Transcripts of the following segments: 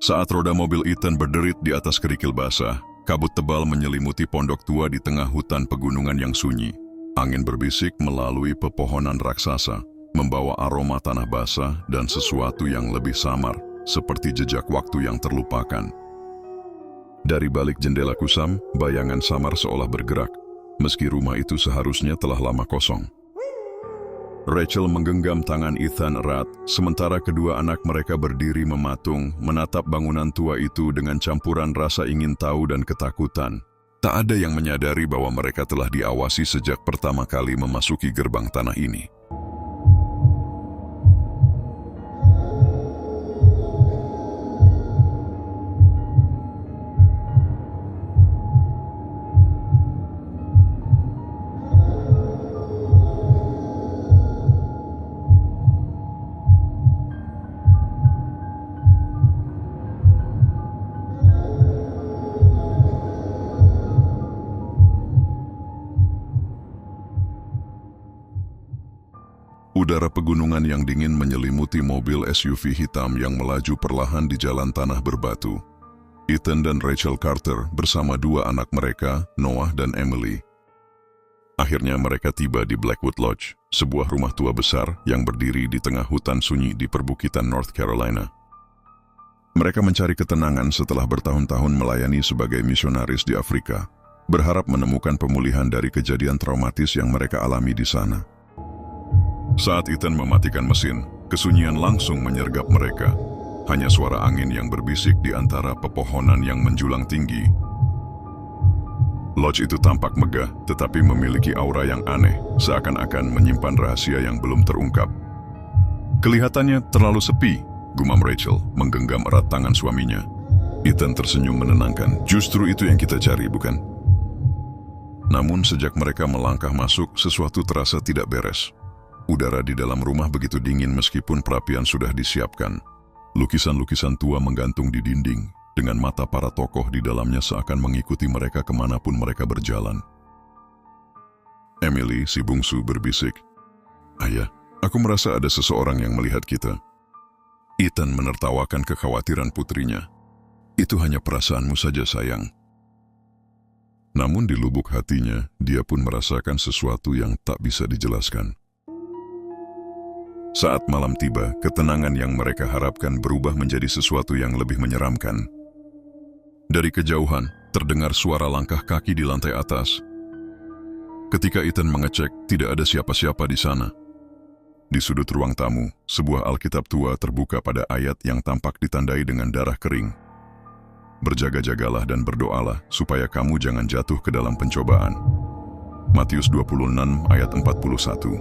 Saat roda mobil Ethan berderit di atas kerikil basah, kabut tebal menyelimuti pondok tua di tengah hutan pegunungan yang sunyi. Angin berbisik melalui pepohonan raksasa, membawa aroma tanah basah dan sesuatu yang lebih samar, seperti jejak waktu yang terlupakan. Dari balik jendela kusam, bayangan samar seolah bergerak, meski rumah itu seharusnya telah lama kosong. Rachel menggenggam tangan Ethan erat, sementara kedua anak mereka berdiri mematung, menatap bangunan tua itu dengan campuran rasa ingin tahu dan ketakutan. Tak ada yang menyadari bahwa mereka telah diawasi sejak pertama kali memasuki gerbang tanah ini. Udara pegunungan yang dingin menyelimuti mobil SUV hitam yang melaju perlahan di jalan tanah berbatu. Ethan dan Rachel Carter bersama dua anak mereka, Noah dan Emily. Akhirnya mereka tiba di Blackwood Lodge, sebuah rumah tua besar yang berdiri di tengah hutan sunyi di perbukitan North Carolina. Mereka mencari ketenangan setelah bertahun-tahun melayani sebagai misionaris di Afrika, berharap menemukan pemulihan dari kejadian traumatis yang mereka alami di sana. Saat Ethan mematikan mesin, kesunyian langsung menyergap mereka. Hanya suara angin yang berbisik di antara pepohonan yang menjulang tinggi. Lodge itu tampak megah, tetapi memiliki aura yang aneh, seakan-akan menyimpan rahasia yang belum terungkap. Kelihatannya terlalu sepi, gumam Rachel, menggenggam erat tangan suaminya. Ethan tersenyum menenangkan, justru itu yang kita cari, bukan? Namun sejak mereka melangkah masuk, sesuatu terasa tidak beres. Udara di dalam rumah begitu dingin meskipun perapian sudah disiapkan. Lukisan-lukisan tua menggantung di dinding, dengan mata para tokoh di dalamnya seakan mengikuti mereka kemanapun mereka berjalan. Emily, si bungsu, berbisik, "Ayah, aku merasa ada seseorang yang melihat kita." Ethan menertawakan kekhawatiran putrinya. "Itu hanya perasaanmu saja, sayang." Namun di lubuk hatinya, dia pun merasakan sesuatu yang tak bisa dijelaskan. Saat malam tiba, ketenangan yang mereka harapkan berubah menjadi sesuatu yang lebih menyeramkan. Dari kejauhan, terdengar suara langkah kaki di lantai atas. Ketika Ethan mengecek, tidak ada siapa-siapa di sana. Di sudut ruang tamu, sebuah Alkitab tua terbuka pada ayat yang tampak ditandai dengan darah kering. "Berjaga-jagalah dan berdoalah, supaya kamu jangan jatuh ke dalam pencobaan." Matius 26 ayat 41.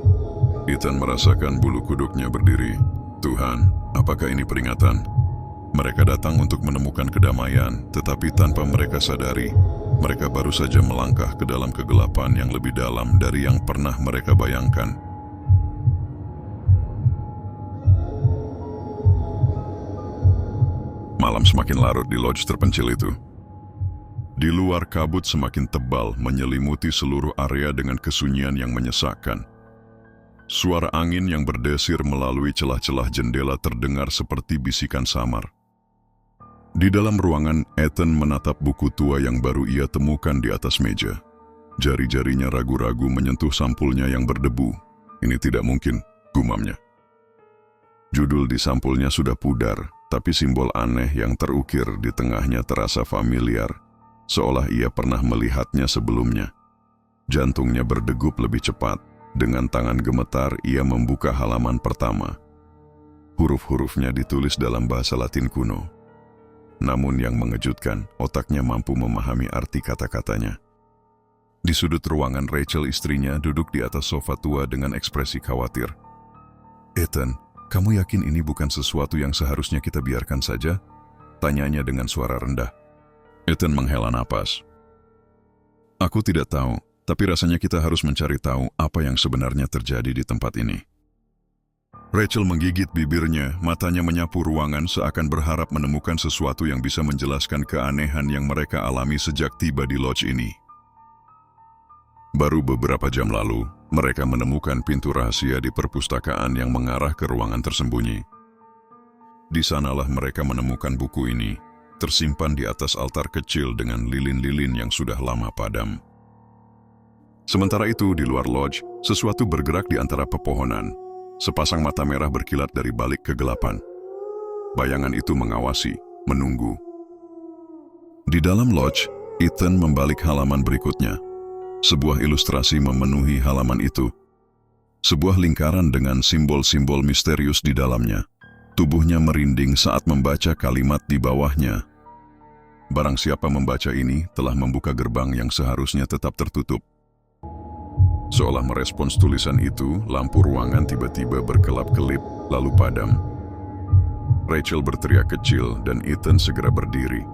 Ethan merasakan bulu kuduknya berdiri. "Tuhan, apakah ini peringatan?" Mereka datang untuk menemukan kedamaian, tetapi tanpa mereka sadari, mereka baru saja melangkah ke dalam kegelapan yang lebih dalam dari yang pernah mereka bayangkan. Malam semakin larut di lodge terpencil itu. Di luar, kabut semakin tebal menyelimuti seluruh area dengan kesunyian yang menyesakkan. Suara angin yang berdesir melalui celah-celah jendela terdengar seperti bisikan samar. Di dalam ruangan, Ethan menatap buku tua yang baru ia temukan di atas meja. Jari-jarinya ragu-ragu menyentuh sampulnya yang berdebu. "Ini tidak mungkin," gumamnya. Judul di sampulnya sudah pudar, tapi simbol aneh yang terukir di tengahnya terasa familiar, seolah ia pernah melihatnya sebelumnya. Jantungnya berdegup lebih cepat. Dengan tangan gemetar, ia membuka halaman pertama. Huruf-hurufnya ditulis dalam bahasa Latin kuno. Namun yang mengejutkan, otaknya mampu memahami arti kata-katanya. Di sudut ruangan, Rachel, istrinya, duduk di atas sofa tua dengan ekspresi khawatir. "Ethan, kamu yakin ini bukan sesuatu yang seharusnya kita biarkan saja?" tanyanya dengan suara rendah. Ethan menghela napas. "Aku tidak tahu. Tapi rasanya kita harus mencari tahu apa yang sebenarnya terjadi di tempat ini." Rachel menggigit bibirnya, matanya menyapu ruangan seakan berharap menemukan sesuatu yang bisa menjelaskan keanehan yang mereka alami sejak tiba di lodge ini. Baru beberapa jam lalu, mereka menemukan pintu rahasia di perpustakaan yang mengarah ke ruangan tersembunyi. Di sanalah mereka menemukan buku ini, tersimpan di atas altar kecil dengan lilin-lilin yang sudah lama padam. Sementara itu, di luar lodge, sesuatu bergerak di antara pepohonan. Sepasang mata merah berkilat dari balik kegelapan. Bayangan itu mengawasi, menunggu. Di dalam lodge, Ethan membalik halaman berikutnya. Sebuah ilustrasi memenuhi halaman itu. Sebuah lingkaran dengan simbol-simbol misterius di dalamnya. Tubuhnya merinding saat membaca kalimat di bawahnya. Barang siapa membaca ini telah membuka gerbang yang seharusnya tetap tertutup. Seolah merespons tulisan itu, lampu ruangan tiba-tiba berkelap-kelip, lalu padam. Rachel berteriak kecil dan Ethan segera berdiri.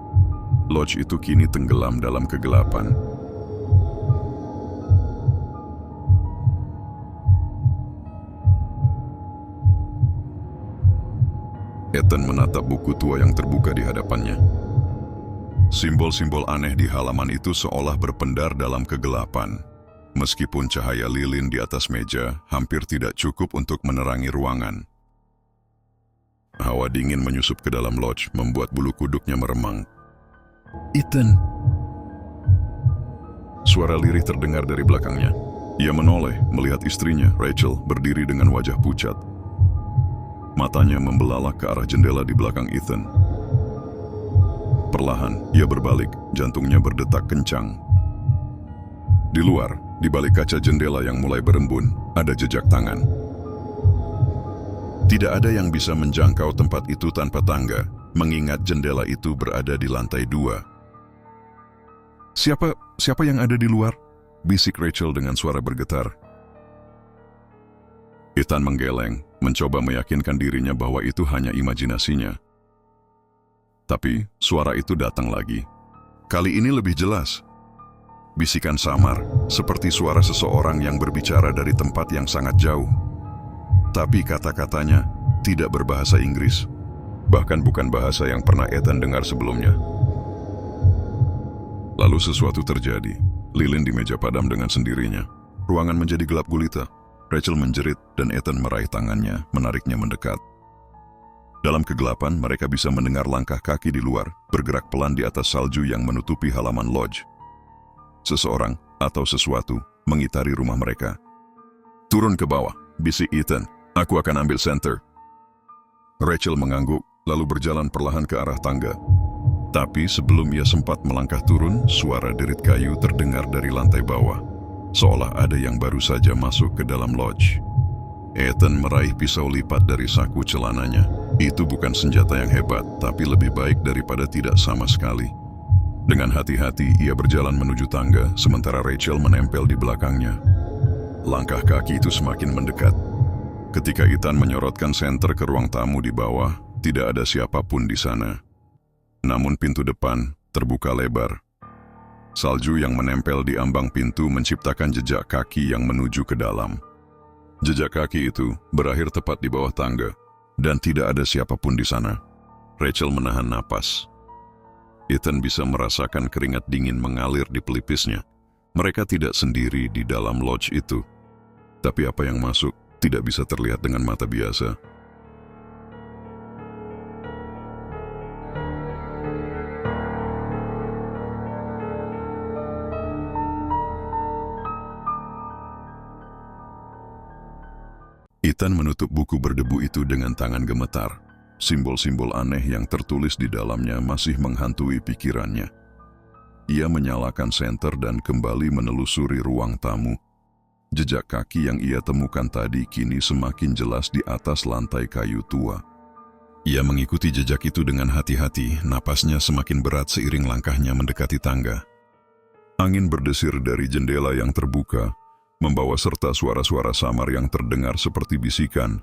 Lodge itu kini tenggelam dalam kegelapan. Ethan menatap buku tua yang terbuka di hadapannya. Simbol-simbol aneh di halaman itu seolah berpendar dalam kegelapan. Meskipun cahaya lilin di atas meja hampir tidak cukup untuk menerangi ruangan. Hawa dingin menyusup ke dalam lodge membuat bulu kuduknya meremang. "Ethan!" Suara lirih terdengar dari belakangnya. Ia menoleh melihat istrinya, Rachel, berdiri dengan wajah pucat. Matanya membelalak ke arah jendela di belakang Ethan. Perlahan, ia berbalik, jantungnya berdetak kencang. Di luar, di balik kaca jendela yang mulai berembun, ada jejak tangan. Tidak ada yang bisa menjangkau tempat itu tanpa tangga, mengingat jendela itu berada di lantai 2. Siapa yang ada di luar?" bisik Rachel dengan suara bergetar. Ethan menggeleng, mencoba meyakinkan dirinya bahwa itu hanya imajinasinya. Tapi, suara itu datang lagi. Kali ini lebih jelas. Bisikan samar, seperti suara seseorang yang berbicara dari tempat yang sangat jauh. Tapi kata-katanya tidak berbahasa Inggris, bahkan bukan bahasa yang pernah Ethan dengar sebelumnya. Lalu sesuatu terjadi. Lilin di meja padam dengan sendirinya. Ruangan menjadi gelap gulita. Rachel menjerit dan Ethan meraih tangannya, menariknya mendekat. Dalam kegelapan, mereka bisa mendengar langkah kaki di luar, bergerak pelan di atas salju yang menutupi halaman lodge. Seseorang atau sesuatu mengitari rumah mereka. "Turun ke bawah," bisik Ethan. "Aku akan ambil senter." Rachel mengangguk, lalu berjalan perlahan ke arah tangga. Tapi sebelum ia sempat melangkah turun, suara derit kayu terdengar dari lantai bawah. Seolah ada yang baru saja masuk ke dalam lodge. Ethan meraih pisau lipat dari saku celananya. Itu bukan senjata yang hebat, tapi lebih baik daripada tidak sama sekali. Dengan hati-hati, ia berjalan menuju tangga, sementara Rachel menempel di belakangnya. Langkah kaki itu semakin mendekat. Ketika Ethan menyorotkan senter ke ruang tamu di bawah, tidak ada siapapun di sana. Namun pintu depan terbuka lebar. Salju yang menempel di ambang pintu menciptakan jejak kaki yang menuju ke dalam. Jejak kaki itu berakhir tepat di bawah tangga, dan tidak ada siapapun di sana. Rachel menahan napas. Ethan bisa merasakan keringat dingin mengalir di pelipisnya. Mereka tidak sendiri di dalam lodge itu. Tapi apa yang masuk tidak bisa terlihat dengan mata biasa. Ethan menutup buku berdebu itu dengan tangan gemetar. Simbol-simbol aneh yang tertulis di dalamnya masih menghantui pikirannya. Ia menyalakan senter dan kembali menelusuri ruang tamu. Jejak kaki yang ia temukan tadi kini semakin jelas di atas lantai kayu tua. Ia mengikuti jejak itu dengan hati-hati, napasnya semakin berat seiring langkahnya mendekati tangga. Angin berdesir dari jendela yang terbuka, membawa serta suara-suara samar yang terdengar seperti bisikan.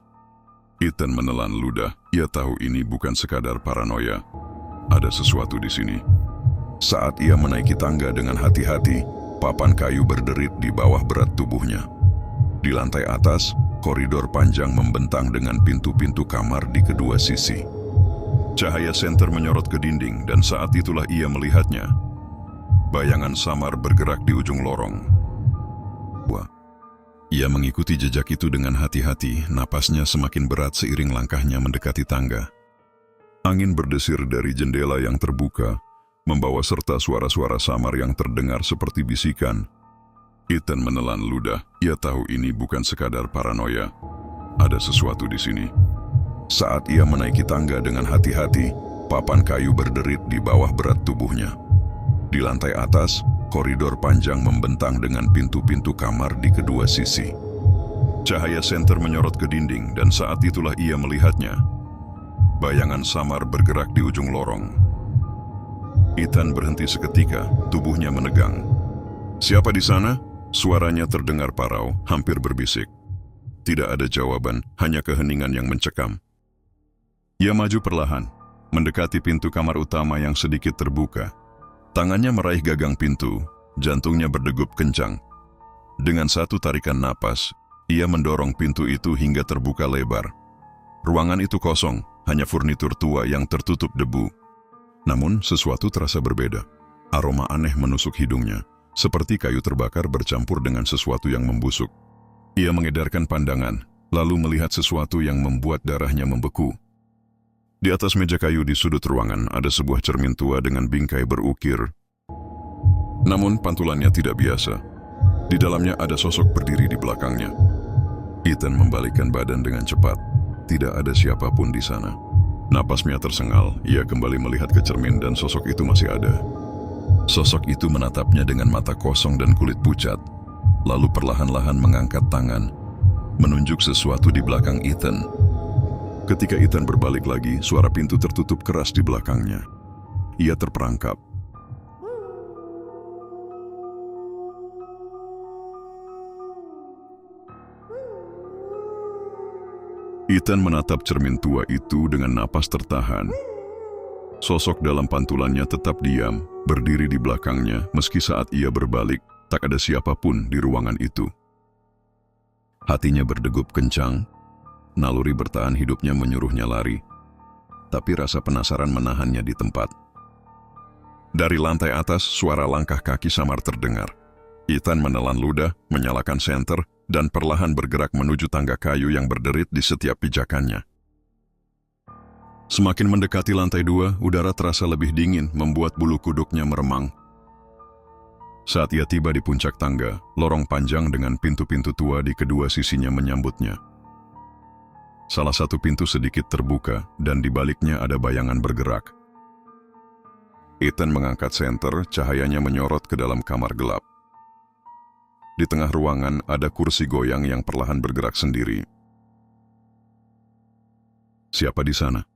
Ethan menelan ludah. Ia tahu ini bukan sekadar paranoia. Ada sesuatu di sini. Saat ia menaiki tangga dengan hati-hati, papan kayu berderit di bawah berat tubuhnya. Di lantai atas, koridor panjang membentang dengan pintu-pintu kamar di kedua sisi. Cahaya senter menyorot ke dinding dan saat itulah ia melihatnya. Bayangan samar bergerak di ujung lorong. Wah. Ia mengikuti jejak itu dengan hati-hati, napasnya semakin berat seiring langkahnya mendekati tangga. Angin berdesir dari jendela yang terbuka, membawa serta suara-suara samar yang terdengar seperti bisikan. Ethan menelan ludah. Ia tahu ini bukan sekadar paranoia. Ada sesuatu di sini. Saat ia menaiki tangga dengan hati-hati, papan kayu berderit di bawah berat tubuhnya. Di lantai atas, koridor panjang membentang dengan pintu-pintu kamar di kedua sisi. Cahaya senter menyorot ke dinding dan saat itulah ia melihatnya. Bayangan samar bergerak di ujung lorong. Ethan berhenti seketika, tubuhnya menegang. "Siapa di sana?" Suaranya terdengar parau, hampir berbisik. Tidak ada jawaban, hanya keheningan yang mencekam. Ia maju perlahan, mendekati pintu kamar utama yang sedikit terbuka. Tangannya meraih gagang pintu, jantungnya berdegup kencang. Dengan satu tarikan napas, ia mendorong pintu itu hingga terbuka lebar. Ruangan itu kosong, hanya furnitur tua yang tertutup debu. Namun sesuatu terasa berbeda. Aroma aneh menusuk hidungnya, seperti kayu terbakar bercampur dengan sesuatu yang membusuk. Ia mengedarkan pandangan, lalu melihat sesuatu yang membuat darahnya membeku. Di atas meja kayu di sudut ruangan ada sebuah cermin tua dengan bingkai berukir. Namun pantulannya tidak biasa. Di dalamnya ada sosok berdiri di belakangnya. Ethan membalikkan badan dengan cepat. Tidak ada siapapun di sana. Napasnya tersengal, ia kembali melihat ke cermin dan sosok itu masih ada. Sosok itu menatapnya dengan mata kosong dan kulit pucat, lalu perlahan-lahan mengangkat tangan, menunjuk sesuatu di belakang Ethan. Ketika Ethan berbalik lagi, suara pintu tertutup keras di belakangnya. Ia terperangkap. Ethan menatap cermin tua itu dengan napas tertahan. Sosok dalam pantulannya tetap diam, berdiri di belakangnya, meski saat ia berbalik, tak ada siapapun di ruangan itu. Hatinya berdegup kencang, naluri bertahan hidupnya menyuruhnya lari, tapi rasa penasaran menahannya di tempat. Dari lantai atas, suara langkah kaki samar terdengar. Ethan menelan ludah, menyalakan senter, dan perlahan bergerak menuju tangga kayu yang berderit di setiap pijakannya. Semakin mendekati lantai 2, udara terasa lebih dingin, membuat bulu kuduknya meremang. Saat ia tiba di puncak tangga, lorong panjang dengan pintu-pintu tua di kedua sisinya menyambutnya. Salah satu pintu sedikit terbuka, dan di baliknya ada bayangan bergerak. Ethan mengangkat senter, cahayanya menyorot ke dalam kamar gelap. Di tengah ruangan ada kursi goyang yang perlahan bergerak sendiri. "Siapa di sana?"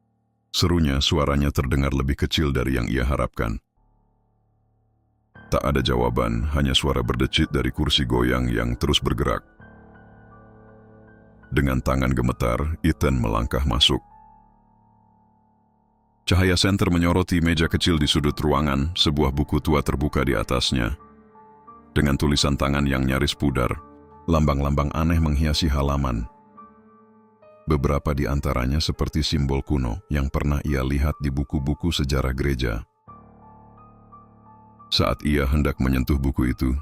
Serunya, suaranya terdengar lebih kecil dari yang ia harapkan. Tak ada jawaban, hanya suara berdecit dari kursi goyang yang terus bergerak. Dengan tangan gemetar, Ethan melangkah masuk. Cahaya senter menyoroti meja kecil di sudut ruangan, sebuah buku tua terbuka di atasnya. Dengan tulisan tangan yang nyaris pudar, lambang-lambang aneh menghiasi halaman. Beberapa di antaranya seperti simbol kuno yang pernah ia lihat di buku-buku sejarah gereja. Saat ia hendak menyentuh buku itu,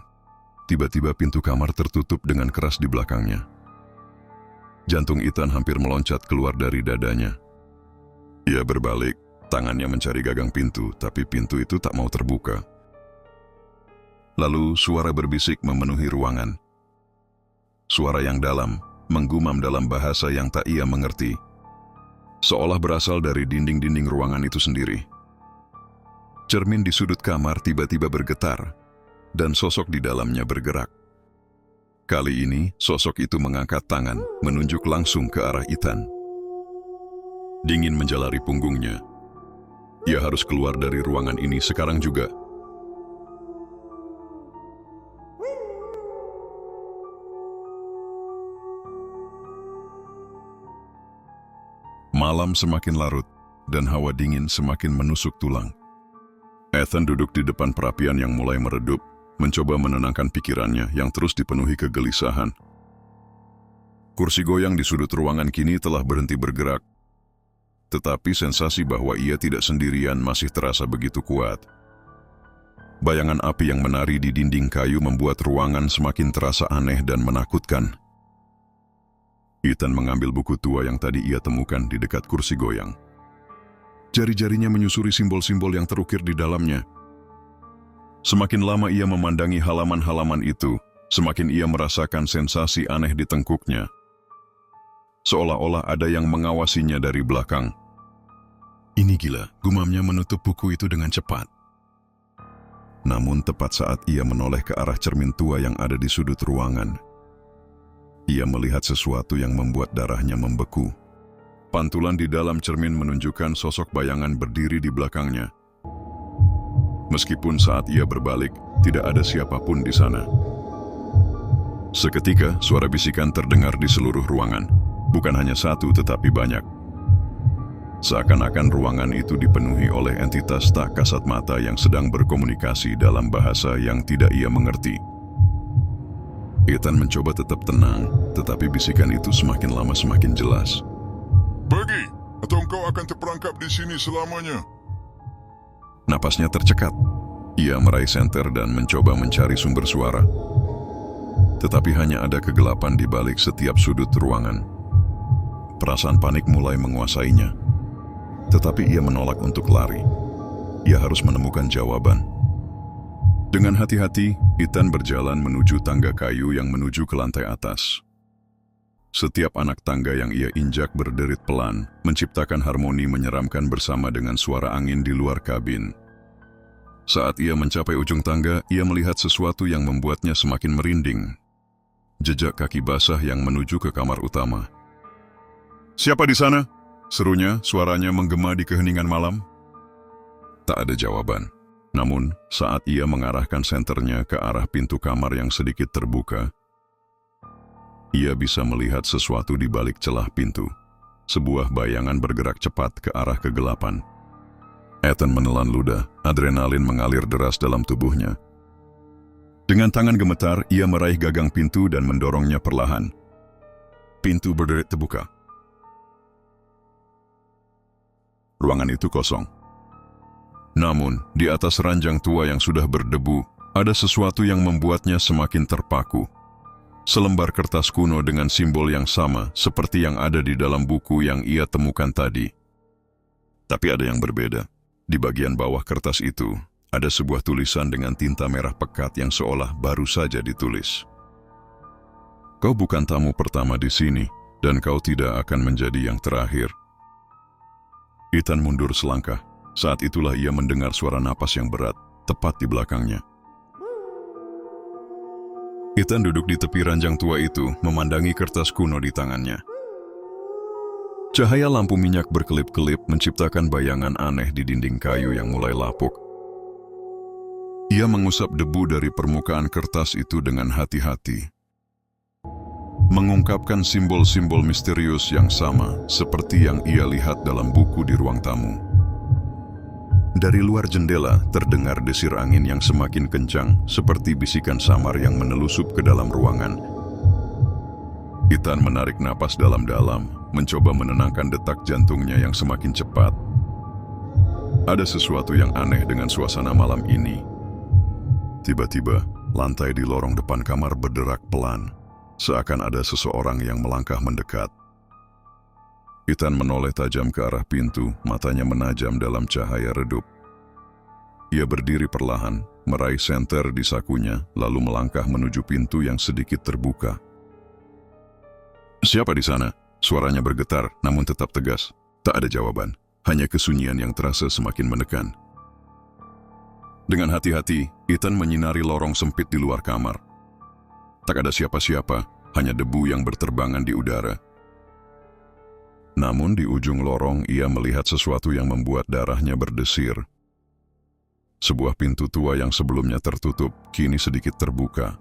tiba-tiba pintu kamar tertutup dengan keras di belakangnya. Jantung Ethan hampir meloncat keluar dari dadanya. Ia berbalik, tangannya mencari gagang pintu, tapi pintu itu tak mau terbuka. Lalu suara berbisik memenuhi ruangan. Suara yang dalam, menggumam dalam bahasa yang tak ia mengerti. Seolah berasal dari dinding-dinding ruangan itu sendiri. Cermin di sudut kamar tiba-tiba bergetar, dan sosok di dalamnya bergerak. Kali ini, sosok itu mengangkat tangan, menunjuk langsung ke arah Ethan. Dingin menjalari punggungnya. Ia harus keluar dari ruangan ini sekarang juga. Malam semakin larut, dan hawa dingin semakin menusuk tulang. Ethan duduk di depan perapian yang mulai meredup, mencoba menenangkan pikirannya yang terus dipenuhi kegelisahan. Kursi goyang di sudut ruangan kini telah berhenti bergerak, tetapi sensasi bahwa ia tidak sendirian masih terasa begitu kuat. Bayangan api yang menari di dinding kayu membuat ruangan semakin terasa aneh dan menakutkan. Ethan mengambil buku tua yang tadi ia temukan di dekat kursi goyang. Jari-jarinya menyusuri simbol-simbol yang terukir di dalamnya. Semakin lama ia memandangi halaman-halaman itu, semakin ia merasakan sensasi aneh di tengkuknya. Seolah-olah ada yang mengawasinya dari belakang. Ini gila, gumamnya menutup buku itu dengan cepat. Namun tepat saat ia menoleh ke arah cermin tua yang ada di sudut ruangan, ia melihat sesuatu yang membuat darahnya membeku. Pantulan di dalam cermin menunjukkan sosok bayangan berdiri di belakangnya. Meskipun saat ia berbalik, tidak ada siapapun di sana. Seketika, suara bisikan terdengar di seluruh ruangan. Bukan hanya satu, tetapi banyak. Seakan-akan ruangan itu dipenuhi oleh entitas tak kasat mata yang sedang berkomunikasi dalam bahasa yang tidak ia mengerti. Ethan mencoba tetap tenang, tetapi bisikan itu semakin lama semakin jelas. Pergi, atau engkau akan terperangkap di sini selamanya. Napasnya tercekat. Ia meraih senter dan mencoba mencari sumber suara. Tetapi hanya ada kegelapan di balik setiap sudut ruangan. Perasaan panik mulai menguasainya. Tetapi ia menolak untuk lari. Ia harus menemukan jawaban. Dengan hati-hati, Ethan berjalan menuju tangga kayu yang menuju ke lantai atas. Setiap anak tangga yang ia injak berderit pelan, menciptakan harmoni menyeramkan bersama dengan suara angin di luar kabin. Saat ia mencapai ujung tangga, ia melihat sesuatu yang membuatnya semakin merinding. Jejak kaki basah yang menuju ke kamar utama. "Siapa di sana?" serunya, suaranya menggema di keheningan malam. Tak ada jawaban. Namun, saat ia mengarahkan senternya ke arah pintu kamar yang sedikit terbuka, ia bisa melihat sesuatu di balik celah pintu. Sebuah bayangan bergerak cepat ke arah kegelapan. Ethan menelan ludah, adrenalin mengalir deras dalam tubuhnya. Dengan tangan gemetar, ia meraih gagang pintu dan mendorongnya perlahan. Pintu berderit terbuka. Ruangan itu kosong. Namun, di atas ranjang tua yang sudah berdebu, ada sesuatu yang membuatnya semakin terpaku. Selembar kertas kuno dengan simbol yang sama seperti yang ada di dalam buku yang ia temukan tadi. Tapi ada yang berbeda. Di bagian bawah kertas itu, ada sebuah tulisan dengan tinta merah pekat yang seolah baru saja ditulis. "Kau bukan tamu pertama di sini, dan kau tidak akan menjadi yang terakhir." Ethan mundur selangkah. Saat itulah ia mendengar suara napas yang berat, tepat di belakangnya. Ethan duduk di tepi ranjang tua itu, memandangi kertas kuno di tangannya. Cahaya lampu minyak berkelip-kelip menciptakan bayangan aneh di dinding kayu yang mulai lapuk. Ia mengusap debu dari permukaan kertas itu dengan hati-hati. Mengungkapkan simbol-simbol misterius yang sama seperti yang ia lihat dalam buku di ruang tamu. Dari luar jendela terdengar desir angin yang semakin kencang seperti bisikan samar yang menelusup ke dalam ruangan. Ethan menarik napas dalam-dalam, mencoba menenangkan detak jantungnya yang semakin cepat. Ada sesuatu yang aneh dengan suasana malam ini. Tiba-tiba, lantai di lorong depan kamar berderak pelan. Seakan ada seseorang yang melangkah mendekat. Ethan menoleh tajam ke arah pintu, matanya menajam dalam cahaya redup. Ia berdiri perlahan, meraih senter di sakunya, lalu melangkah menuju pintu yang sedikit terbuka. "Siapa di sana?" Suaranya bergetar, namun tetap tegas. Tak ada jawaban, hanya kesunyian yang terasa semakin menekan. Dengan hati-hati, Ethan menyinari lorong sempit di luar kamar. Tak ada siapa-siapa, hanya debu yang berterbangan di udara. Namun di ujung lorong ia melihat sesuatu yang membuat darahnya berdesir. Sebuah pintu tua yang sebelumnya tertutup, kini sedikit terbuka.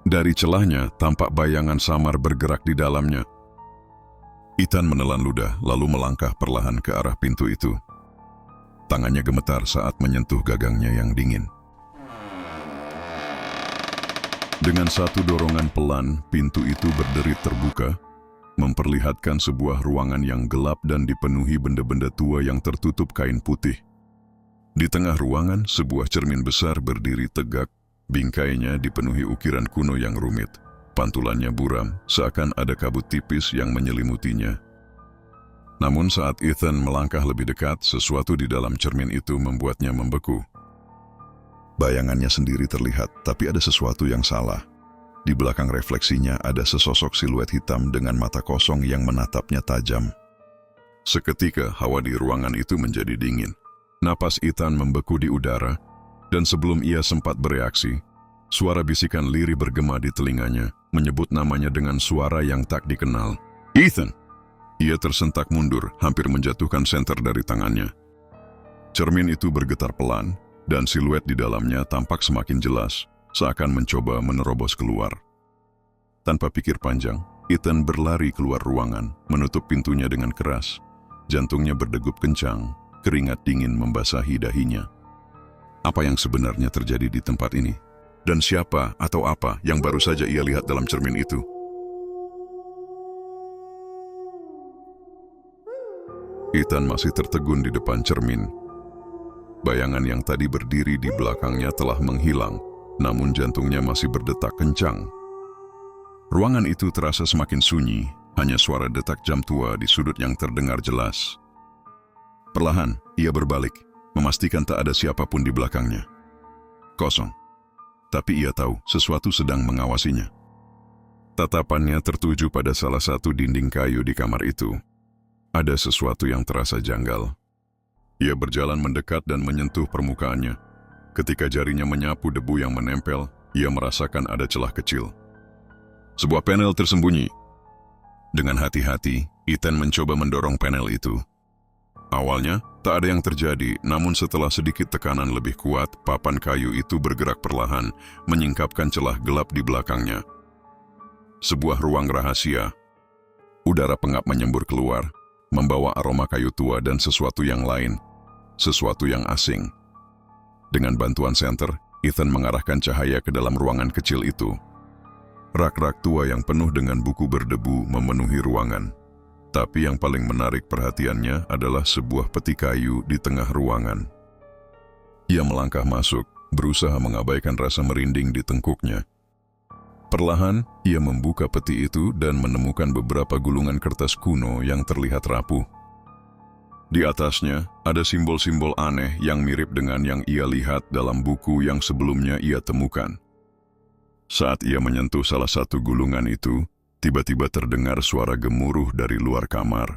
Dari celahnya, tampak bayangan samar bergerak di dalamnya. Ethan menelan ludah, lalu melangkah perlahan ke arah pintu itu. Tangannya gemetar saat menyentuh gagangnya yang dingin. Dengan satu dorongan pelan, pintu itu berderit terbuka, memperlihatkan sebuah ruangan yang gelap dan dipenuhi benda-benda tua yang tertutup kain putih. Di tengah ruangan, sebuah cermin besar berdiri tegak, bingkainya dipenuhi ukiran kuno yang rumit. Pantulannya buram, seakan ada kabut tipis yang menyelimutinya. Namun saat Ethan melangkah lebih dekat, sesuatu di dalam cermin itu membuatnya membeku. Bayangannya sendiri terlihat, tapi ada sesuatu yang salah. Di belakang refleksinya ada sesosok siluet hitam dengan mata kosong yang menatapnya tajam. Seketika hawa di ruangan itu menjadi dingin. Napas Ethan membeku di udara, dan sebelum ia sempat bereaksi, suara bisikan lirih bergema di telinganya, menyebut namanya dengan suara yang tak dikenal. Ethan! Ia tersentak mundur, hampir menjatuhkan senter dari tangannya. Cermin itu bergetar pelan, dan siluet di dalamnya tampak semakin jelas, seakan mencoba menerobos keluar. Tanpa pikir panjang, Ethan berlari keluar ruangan, menutup pintunya dengan keras. Jantungnya berdegup kencang, keringat dingin membasahi dahinya. Apa yang sebenarnya terjadi di tempat ini? Dan siapa atau apa yang baru saja ia lihat dalam cermin itu? Ethan masih tertegun di depan cermin. Bayangan yang tadi berdiri di belakangnya telah menghilang, namun jantungnya masih berdetak kencang. Ruangan itu terasa semakin sunyi, hanya suara detak jam tua di sudut yang terdengar jelas. Perlahan, ia berbalik, memastikan tak ada siapapun di belakangnya. Kosong. Tapi ia tahu sesuatu sedang mengawasinya. Tatapannya tertuju pada salah satu dinding kayu di kamar itu. Ada sesuatu yang terasa janggal. Ia berjalan mendekat dan menyentuh permukaannya. Ketika jarinya menyapu debu yang menempel, ia merasakan ada celah kecil. Sebuah panel tersembunyi. Dengan hati-hati, Ethan mencoba mendorong panel itu. Awalnya, tak ada yang terjadi, namun setelah sedikit tekanan lebih kuat, papan kayu itu bergerak perlahan, menyingkapkan celah gelap di belakangnya. Sebuah ruang rahasia. Udara pengap menyembur keluar, membawa aroma kayu tua dan sesuatu yang lain, sesuatu yang asing. Dengan bantuan senter, Ethan mengarahkan cahaya ke dalam ruangan kecil itu. Rak-rak tua yang penuh dengan buku berdebu memenuhi ruangan. Tapi yang paling menarik perhatiannya adalah sebuah peti kayu di tengah ruangan. Ia melangkah masuk, berusaha mengabaikan rasa merinding di tengkuknya. Perlahan, ia membuka peti itu dan menemukan beberapa gulungan kertas kuno yang terlihat rapuh. Di atasnya, ada simbol-simbol aneh yang mirip dengan yang ia lihat dalam buku yang sebelumnya ia temukan. Saat ia menyentuh salah satu gulungan itu, tiba-tiba terdengar suara gemuruh dari luar kamar.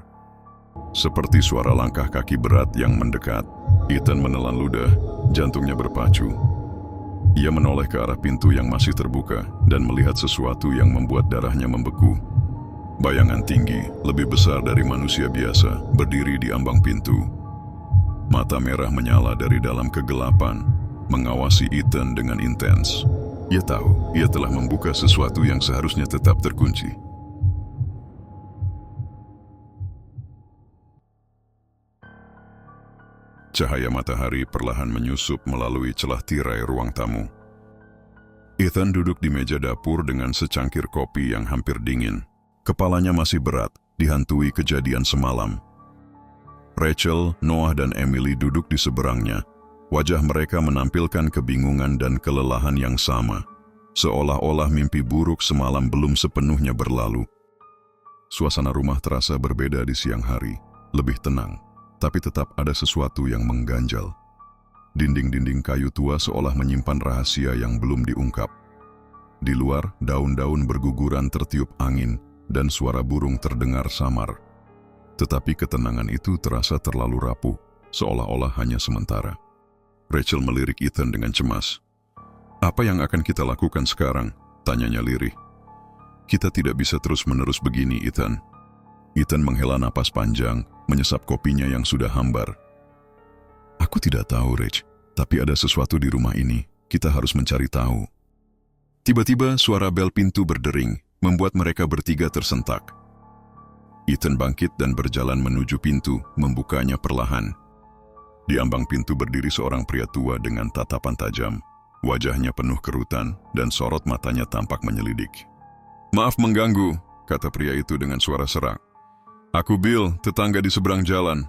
Seperti suara langkah kaki berat yang mendekat, Ethan menelan ludah, jantungnya berpacu. Ia menoleh ke arah pintu yang masih terbuka dan melihat sesuatu yang membuat darahnya membeku. Bayangan tinggi, lebih besar dari manusia biasa, berdiri di ambang pintu. Mata merah menyala dari dalam kegelapan, mengawasi Ethan dengan intens. Ia tahu, ia telah membuka sesuatu yang seharusnya tetap terkunci. Cahaya matahari perlahan menyusup melalui celah tirai ruang tamu. Ethan duduk di meja dapur dengan secangkir kopi yang hampir dingin. Kepalanya masih berat, dihantui kejadian semalam. Rachel, Noah, dan Emily duduk di seberangnya. Wajah mereka menampilkan kebingungan dan kelelahan yang sama. Seolah-olah mimpi buruk semalam belum sepenuhnya berlalu. Suasana rumah terasa berbeda di siang hari, lebih tenang. Tapi tetap ada sesuatu yang mengganjal. Dinding-dinding kayu tua seolah menyimpan rahasia yang belum diungkap. Di luar, daun-daun berguguran tertiup angin, dan suara burung terdengar samar. Tetapi ketenangan itu terasa terlalu rapuh, seolah-olah hanya sementara. Rachel melirik Ethan dengan cemas. "Apa yang akan kita lakukan sekarang?" tanyanya lirih. "Kita tidak bisa terus-menerus begini, Ethan." Ethan menghela napas panjang, menyesap kopinya yang sudah hambar. "Aku tidak tahu, Rach, tapi ada sesuatu di rumah ini. Kita harus mencari tahu." Tiba-tiba suara bel pintu berdering, membuat mereka bertiga tersentak. Ethan bangkit dan berjalan menuju pintu, membukanya perlahan. Di ambang pintu berdiri seorang pria tua dengan tatapan tajam. Wajahnya penuh kerutan dan sorot matanya tampak menyelidik. "Maaf mengganggu," kata pria itu dengan suara serak. "Aku Bill, tetangga di seberang jalan.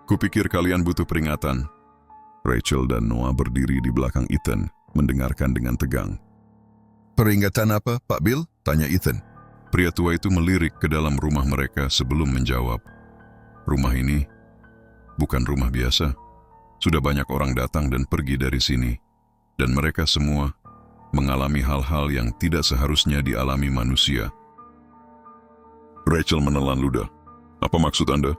Kupikir kalian butuh peringatan." Rachel dan Noah berdiri di belakang Ethan, mendengarkan dengan tegang. "Peringatan apa, Pak Bill?" tanya Ethan. Pria tua itu melirik ke dalam rumah mereka sebelum menjawab. Rumah ini bukan rumah biasa. Sudah banyak orang datang dan pergi dari sini, dan mereka semua mengalami hal-hal yang tidak seharusnya dialami manusia. Rachel menelan ludah. Apa maksud Anda?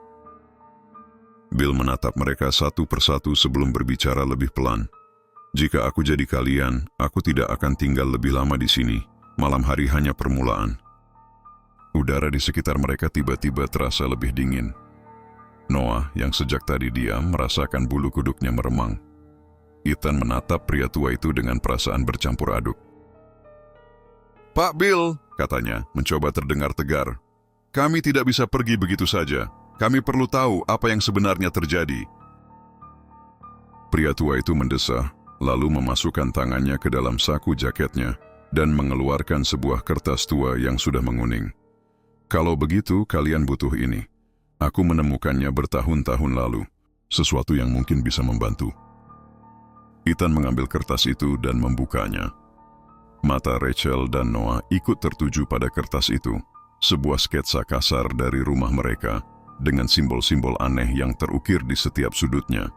Bill menatap mereka satu persatu sebelum berbicara lebih pelan. Jika aku jadi kalian, aku tidak akan tinggal lebih lama di sini. Malam hari hanya permulaan. Udara di sekitar mereka tiba-tiba terasa lebih dingin. Noah yang sejak tadi diam merasakan bulu kuduknya meremang. Ethan menatap pria tua itu dengan perasaan bercampur aduk. Pak Bill, Katanya, mencoba terdengar tegar. kami tidak bisa pergi begitu saja. Kami perlu tahu apa yang sebenarnya terjadi. Pria tua itu mendesah, lalu memasukkan tangannya ke dalam saku jaketnya dan mengeluarkan sebuah kertas tua yang sudah menguning. Kalau begitu, kalian butuh ini. Aku menemukannya bertahun-tahun lalu. Sesuatu yang mungkin bisa membantu. Ethan mengambil kertas itu dan membukanya. Mata Rachel dan Noah ikut tertuju pada kertas itu. Sebuah sketsa kasar dari rumah mereka dengan simbol-simbol aneh yang terukir di setiap sudutnya.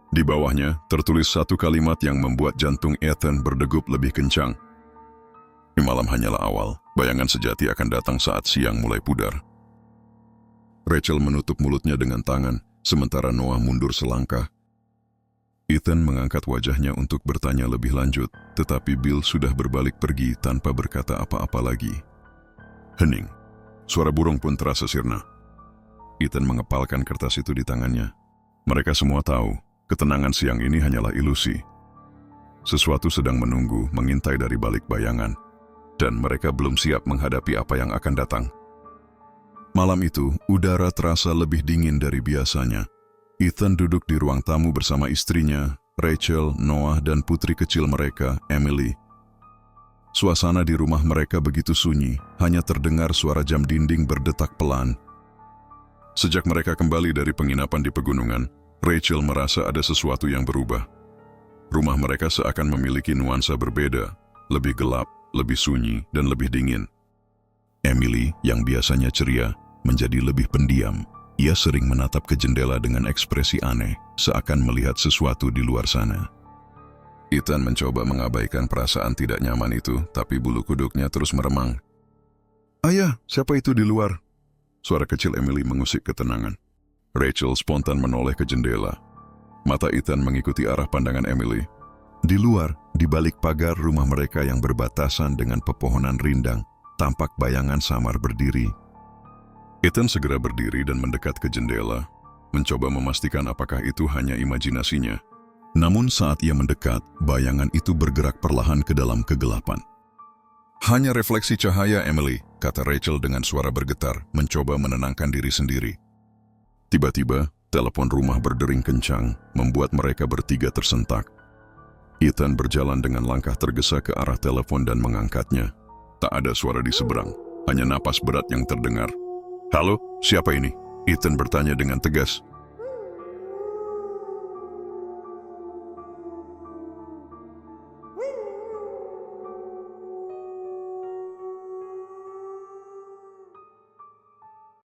Di bawahnya tertulis satu kalimat yang membuat jantung Ethan berdegup lebih kencang. Malam hanyalah awal, bayangan sejati akan datang saat siang mulai pudar. Rachel menutup mulutnya dengan tangan, sementara Noah mundur selangkah. Ethan mengangkat wajahnya untuk bertanya lebih lanjut, tetapi Bill sudah berbalik pergi tanpa berkata apa-apa lagi. Hening. Suara burung pun terasa sirna. Ethan mengepalkan kertas itu di tangannya. Mereka semua tahu, ketenangan siang ini hanyalah ilusi. Sesuatu sedang menunggu, mengintai dari balik bayangan, dan mereka belum siap menghadapi apa yang akan datang. Malam itu, udara terasa lebih dingin dari biasanya. Ethan duduk di ruang tamu bersama istrinya, Rachel, Noah, dan putri kecil mereka, Emily. Suasana di rumah mereka begitu sunyi, hanya terdengar suara jam dinding berdetak pelan. Sejak mereka kembali dari penginapan di pegunungan, Rachel merasa ada sesuatu yang berubah. Rumah mereka seakan memiliki nuansa berbeda, lebih gelap, lebih sunyi, dan lebih dingin. Emily, yang biasanya ceria, menjadi lebih pendiam. Ia sering menatap ke jendela dengan ekspresi aneh, seakan melihat sesuatu di luar sana. Ethan mencoba mengabaikan perasaan tidak nyaman itu, tapi bulu kuduknya terus meremang. Ayah, siapa itu di luar? Suara kecil Emily mengusik ketenangan. Rachel spontan menoleh ke jendela. Mata Ethan mengikuti arah pandangan Emily. Di luar, di balik pagar rumah mereka yang berbatasan dengan pepohonan rindang, tampak bayangan samar berdiri. Ethan segera berdiri dan mendekat ke jendela, mencoba memastikan apakah itu hanya imajinasinya. Namun saat ia mendekat, bayangan itu bergerak perlahan ke dalam kegelapan. Hanya refleksi cahaya, Emily, kata Rachel dengan suara bergetar, mencoba menenangkan diri sendiri. Tiba-tiba, telepon rumah berdering kencang, membuat mereka bertiga tersentak. Ethan berjalan dengan langkah tergesa ke arah telepon dan mengangkatnya. Tak ada suara di seberang, hanya napas berat yang terdengar. Halo, siapa ini? Ethan bertanya dengan tegas.